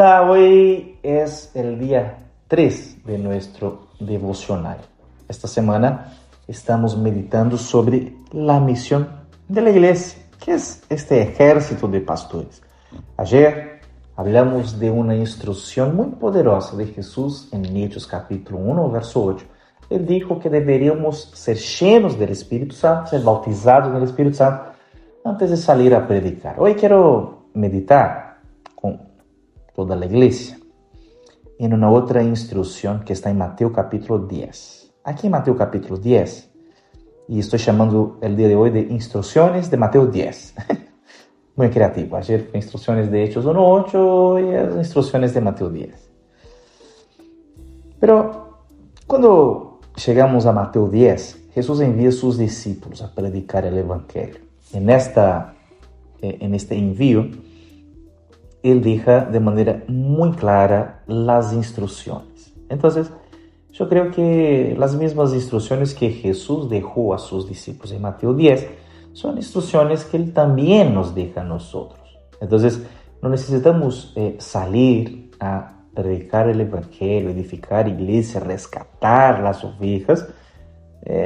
Hola, hoy es el día 3 de nuestro devocional. Esta semana estamos meditando sobre la misión de la iglesia, que es este ejército de pastores. Ayer hablamos de una instrucción muy poderosa de Jesús en Hechos capítulo 1, verso 8. Él dijo que deberíamos ser llenos del Espíritu Santo, ser bautizados en el Espíritu Santo, antes de salir a predicar. Hoy quiero meditar con toda la iglesia en una otra instrucción que está en Mateo capítulo 10. Aquí en Mateo capítulo 10, y estoy llamando el día de hoy de instrucciones de Mateo 10. Muy creativo. Ayer fue instrucciones de Hechos 1:8 y las instrucciones de Mateo 10. Pero cuando llegamos a Mateo 10, Jesús envía a sus discípulos a predicar el Evangelio. En este envío, Él deja de manera muy clara las instrucciones. Entonces, yo creo que las mismas instrucciones que Jesús dejó a sus discípulos en Mateo 10 son instrucciones que Él también nos deja a nosotros. Entonces, no necesitamos salir a predicar el Evangelio, edificar iglesia, rescatar las ovejas,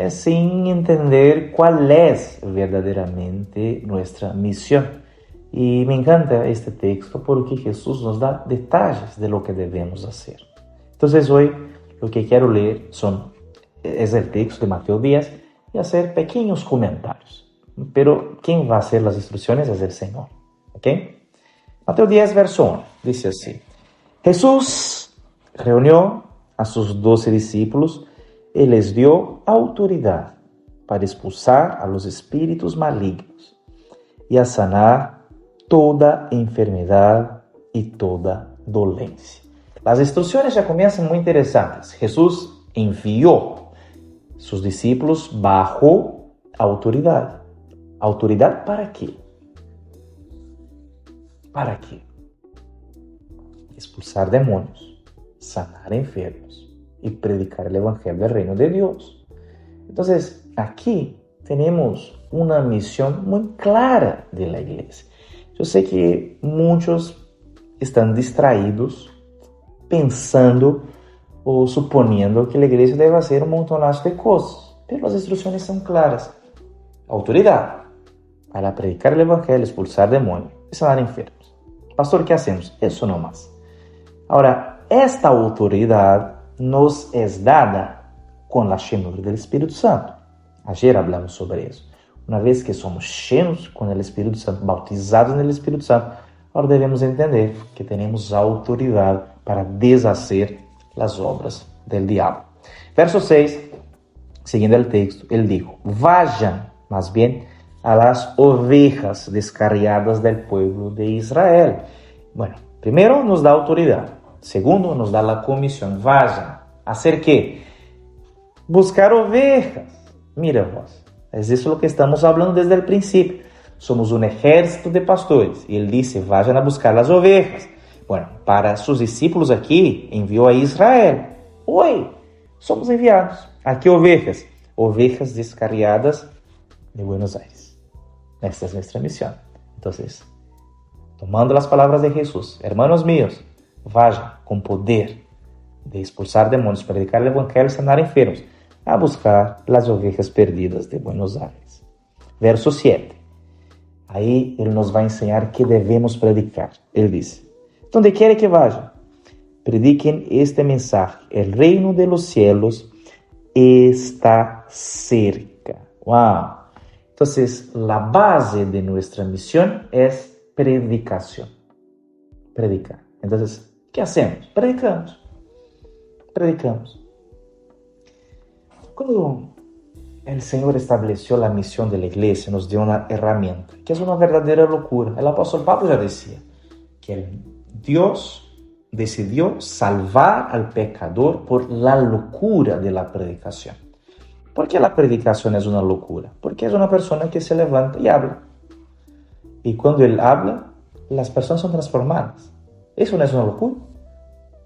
sin entender cuál es verdaderamente nuestra misión. Y me encanta este texto porque Jesús nos da detalles de lo que debemos hacer. Entonces hoy lo que quiero leer es el texto de Mateo 10 y hacer pequeños comentarios. Pero quien va a hacer las instrucciones es el Señor. ¿Ok? Mateo 10, verso 1, dice así. Jesús reunió a sus 12 discípulos y les dio autoridad para expulsar a los espíritus malignos y a sanar toda enfermedad y toda dolencia. Las instrucciones ya comienzan muy interesantes. Jesús envió sus discípulos bajo autoridad. ¿Autoridad para qué? ¿Para qué? Expulsar demonios, sanar enfermos y predicar el Evangelio del Reino de Dios. Entonces, aquí tenemos una misión muy clara de la iglesia. Yo sé que muchos están distraídos pensando o suponiendo que la iglesia debe hacer un montonazo de cosas, pero las instrucciones son claras. Autoridad para predicar el Evangelio, expulsar demonios y sanar enfermos. Pastor, ¿qué hacemos? Eso no más. Ahora, esta autoridad nos es dada con la llenura del Espíritu Santo. Ayer hablamos sobre eso. Una vez que somos llenos con el Espíritu Santo, bautizados en el Espíritu Santo, ahora debemos entender que tenemos autoridad para deshacer las obras del diablo. Verso 6, siguiendo el texto, él dijo, vayan más bien a las ovejas descarriadas del pueblo de Israel. Bueno, primero nos da autoridad. Segundo, nos da la comisión. Vayan. ¿Hacer qué? Buscar ovejas. Mira vos, es eso lo que estamos hablando desde el principio. Somos un ejército de pastores. Y él dice, vayan a buscar las ovejas. Bueno, para sus discípulos aquí, envió a Israel. Hoy somos enviados. ¿A qué ovejas? Ovejas descarriadas de Buenos Aires. Esta es nuestra misión. Entonces, tomando las palabras de Jesús, hermanos míos, vayan con poder de expulsar demonios, predicar el Evangelio y sanar enfermos, a buscar las ovejas perdidas de Buenos Aires. Verso 7. Ahí Él nos va a enseñar qué debemos predicar. Él dice, donde quiera que vayan, prediquen este mensaje. El reino de los cielos está cerca. ¡Wow! Entonces, la base de nuestra misión es predicación. Predicar. Entonces, ¿qué hacemos? Predicamos. Cuando el Señor estableció la misión de la iglesia, nos dio una herramienta, que es una verdadera locura. El apóstol Pablo ya decía que Dios decidió salvar al pecador por la locura de la predicación. ¿Por qué la predicación es una locura? Porque es una persona que se levanta y habla. Y cuando él habla, las personas son transformadas. Eso no es una locura.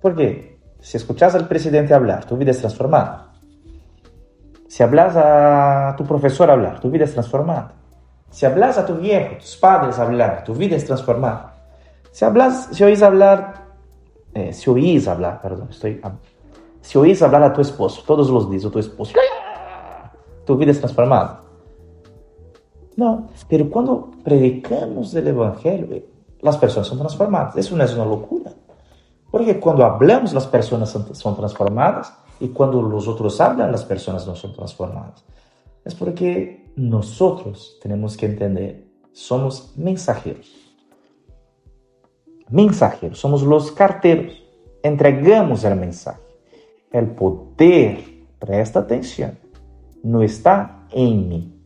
¿Por qué? Si escuchas al presidente hablar, tu vida es transformada. Si hablas a tu profesor hablar, tu vida es transformada. Si hablas a tu viejo, tus padres hablar, tu vida es transformada. Si oís hablar se oís hablar, se oís hablar a tu esposo todos los días, o tu esposo, tu vida es transformada. No, pero cuando predicamos el Evangelio, las personas son transformadas. Eso no es una locura. Porque cuando hablamos, las personas son transformadas, y cuando los otros hablan, las personas no son transformadas. Es porque nosotros tenemos que entender, somos mensajeros. Mensajeros, somos los carteros. Entregamos el mensaje. El poder, presta atención, no está en mí.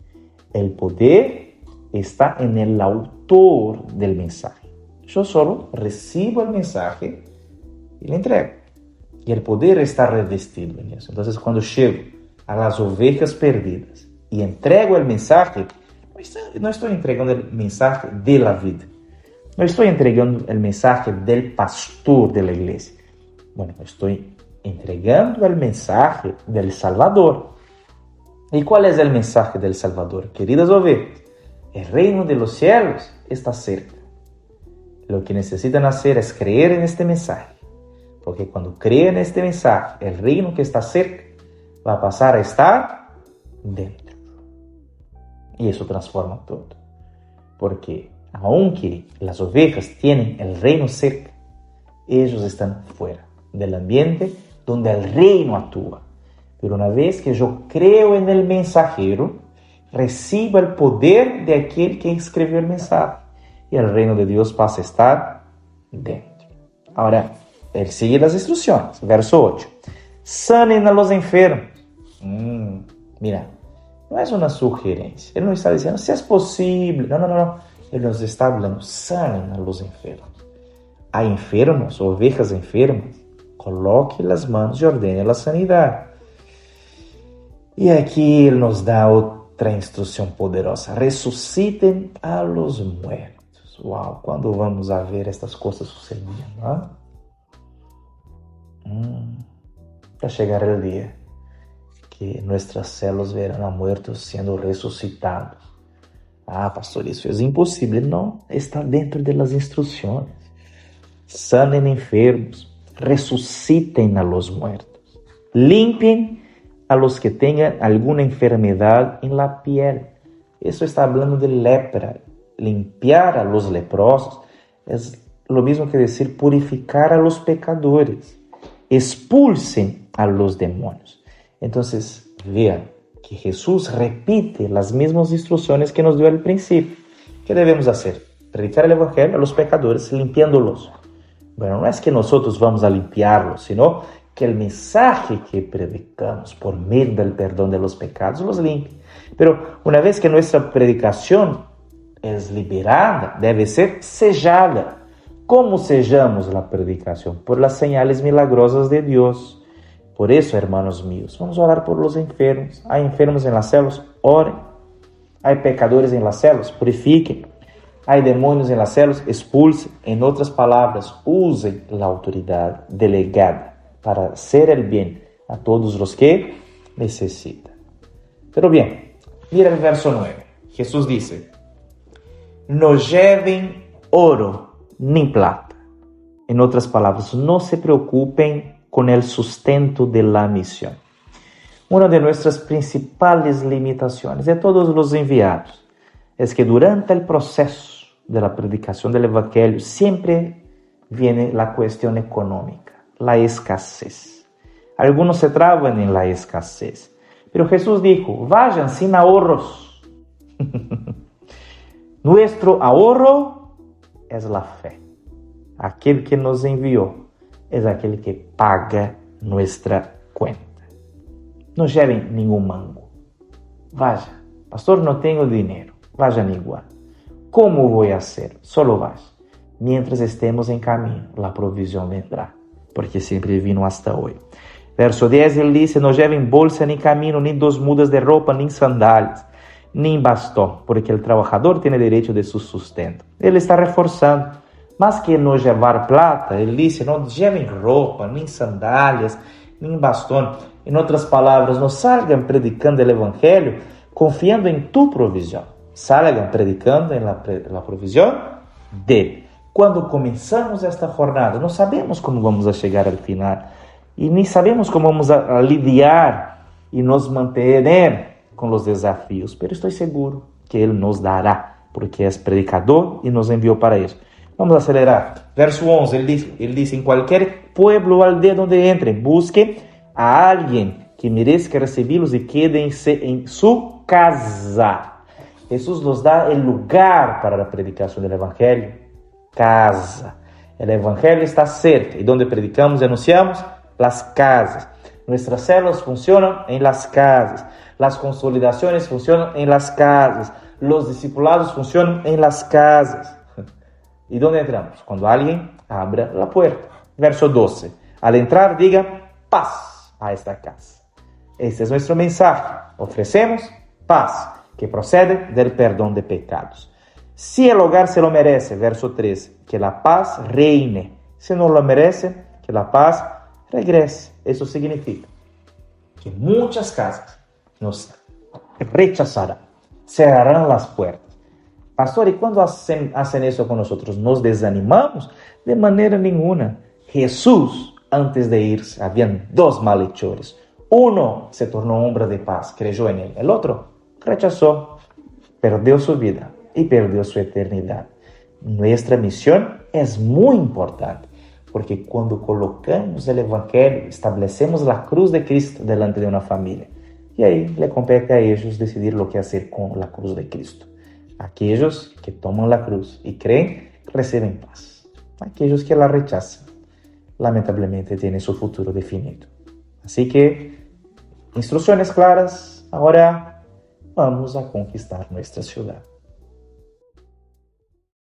El poder está en el autor del mensaje. Yo solo recibo el mensaje y le entrego. Y el poder está revestido en eso. Entonces, cuando llego a las ovejas perdidas y entrego el mensaje, no estoy entregando el mensaje de la vida. No estoy entregando el mensaje del pastor de la iglesia. Bueno, estoy entregando el mensaje del Salvador. ¿Y cuál es el mensaje del Salvador? Queridas ovejas, el reino de los cielos está cerca. Lo que necesitan hacer es creer en este mensaje. Porque cuando creen en este mensaje, el reino que está cerca va a pasar a estar dentro. Y eso transforma todo. Porque aunque las ovejas tienen el reino cerca, ellos están fuera del ambiente donde el reino actúa. Pero una vez que yo creo en el mensajero, recibo el poder de aquel que escribió el mensaje. Y el reino de Dios pasa a estar dentro. Ahora, él sigue las instrucciones. Verso 8. Sanen a los enfermos. Mira, no es una sugerencia. Él no está diciendo si es posible. No. Él nos está hablando. Sanen a los enfermos. A enfermos, ovejas enfermas, coloque las manos y ordene la sanidad. Y aquí Él nos da otra instrucción poderosa. Resuciten a los muertos. Wow, ¿cuándo vamos a ver estas cosas sucediendo? Para llegar el día que nuestras células verán a muertos siendo resucitados. Pastor, eso es imposible. No, está dentro de las instrucciones. Sanen enfermos, resuciten a los muertos, limpien a los que tengan alguna enfermedad en la piel. Eso está hablando de lepra. Limpiar a los leprosos es lo mismo que decir purificar a los pecadores. Expulsen a los demonios. Entonces, vean que Jesús repite las mismas instrucciones que nos dio al principio. ¿Qué debemos hacer? Predicar el Evangelio a los pecadores, limpiándolos. Bueno, no es que nosotros vamos a limpiarlos, sino que el mensaje que predicamos por medio del perdón de los pecados los limpie. Pero una vez que nuestra predicación es liberada, debe ser sellada. ¿Cómo sellamos la predicación? Por las señales milagrosas de Dios. Por eso, hermanos míos, vamos a orar por los enfermos. Hay enfermos en las células, oren. Hay pecadores en las células, purifiquen. Hay demonios en las células, expulsen. En otras palabras, usen la autoridad delegada para hacer el bien a todos los que necesitan. Pero bien, mira el verso 9. Jesús dice, no lleven oro ni plata. En otras palabras, no se preocupen con el sustento de la misión. Una de nuestras principales limitaciones de todos los enviados es que durante el proceso de la predicación del Evangelio siempre viene la cuestión económica, la escasez. Algunos se traban en la escasez. Pero Jesús dijo, vayan sin ahorros. Nuestro ahorro es la fe. Aquel que nos envió es aquel que paga nuestra cuenta. No lleven ningún mango. Vaya, pastor, no tengo dinero. Vayan igual. ¿Cómo voy a hacer? Solo vaya. Mientras estemos en camino, la provisión vendrá, porque siempre vino hasta hoy. Verso 10, ele dice, no lleven bolsa ni camino, ni 2 mudas de ropa, ni sandalias, ni bastón, porque el trabajador tiene derecho de su sustento. Ele está reforzando, más que no llevar plata, ele dice, no lleven ropa, ni sandalias, ni bastón. En otras palabras, no salgan predicando el evangelio confiando en tu provisión. Salgan predicando en la provisión de Él. Quando começamos esta jornada, não sabemos como vamos a chegar ao final e nem sabemos como vamos a lidiar e nos manter com os desafios, mas estou seguro que Ele nos dará, porque é predicador e nos enviou para isso. Vamos acelerar. Verso 11, ele diz, em qualquer pueblo ou aldeia onde entrem, busquem a alguém que mereça recebê-los e quedem-se em sua casa. Jesus nos dá o lugar para a predicação do Evangelho. Casa. O Evangelho está cerca. E onde predicamos e anunciamos? Las casas. Nuestras células funcionam em las casas. Las consolidações funcionam em las casas. Los discipulados funcionam em las casas. E onde entramos? Quando alguém abra a porta. Verso 12. Al entrar, diga paz a esta casa. Este é nosso mensagem. Oferecemos paz, que procede del perdão de pecados. Se el hogar se lo merece, verso 13, que la paz reine. Se no lo merece, que la paz regrese. Eso significa que muitas casas nos rechazarán, cerrarán las puertas. Pastor, ¿y cuando hacen eso con nosotros? ¿Nos desanimamos? De manera ninguna. Jesús, antes de irse, habían dos malhechores. Uno se tornó hombre de paz, creyó en él. El otro rechazó, perdió su vida y perdió su eternidad. Nuestra misión es muy importante, porque cuando colocamos el Evangelio, establecemos la cruz de Cristo delante de una familia. Y ahí le compete a ellos decidir lo que hacer con la cruz de Cristo. Aquellos que toman la cruz y creen, reciben paz. Aquellos que la rechazan, lamentablemente tienen su futuro definido. Así que, instrucciones claras, ahora vamos a conquistar nuestra ciudad.